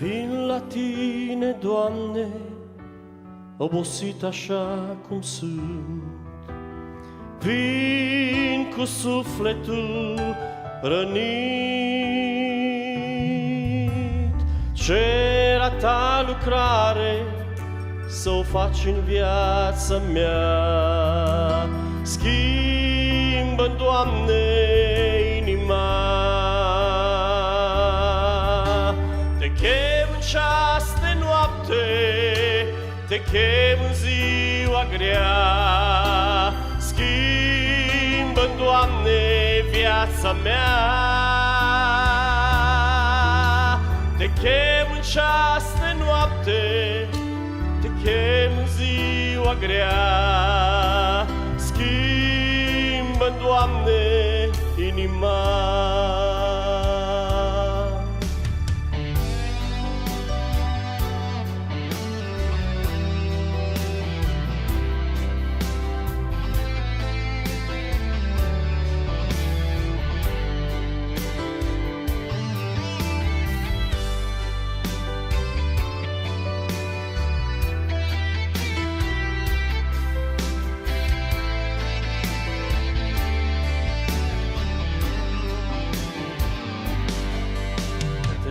Vin la Tine, Doamne, obosit așa cum sunt. Vin cu sufletul rănit, cer a Ta lucrare să o faci în viața mea. Schimbă, Doamne, inima. Te chem în ceas de noapte, te chem în ziua grea. Schimbă, Doamne, viața mea. Te chem în ceas de noapte, te chem în ziua grea. Schimbă, Doamne, inima.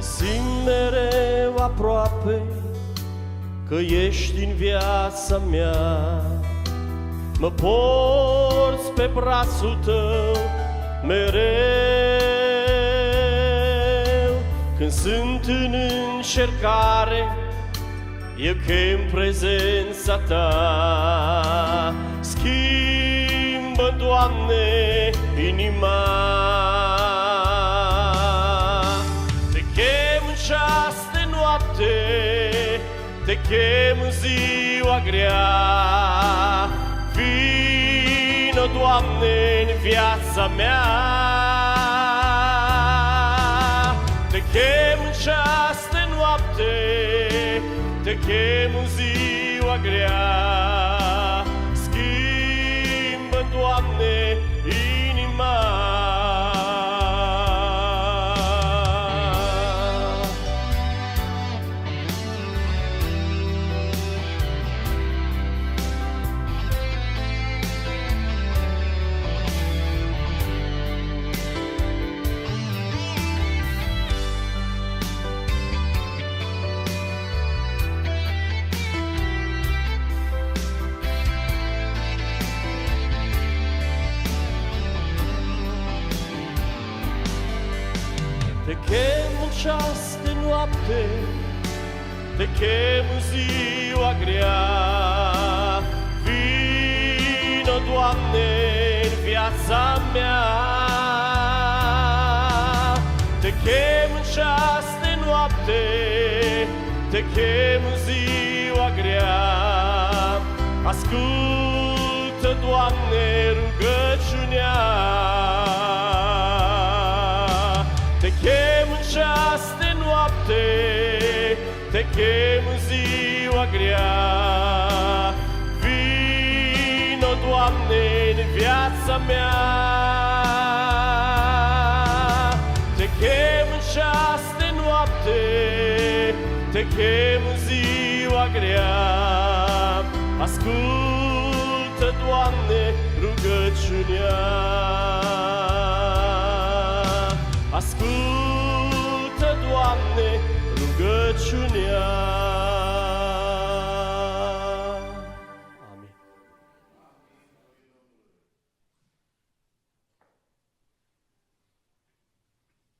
Simt mereu aproape că ești în viața mea. Mă porți pe brațul Tău mereu. Când sunt în încercare, eu chem prezența Ta. Schimbă, Doamne, inima. Ceas de noapte, te chem în ziua grea. Vino, Doamne, în viața mea. Te chem în ceas de noapte, te chem în ziua grea. Schimbă, Doamne, inima. Te chem în ceas de noapte, te chem în ziua grea. Vino, Doamne, în viața mea. Te chem în ceas de noapte, te chem în ziua grea. Ascultă, Doamne, rugăciunea. Te chem în ceas de noapte, te chem în ziua grea. Vino, Doamne, în viața mea. Te chem în ceas de noapte, te chem în ziua grea. Ascultă, Doamne, rugăciunea.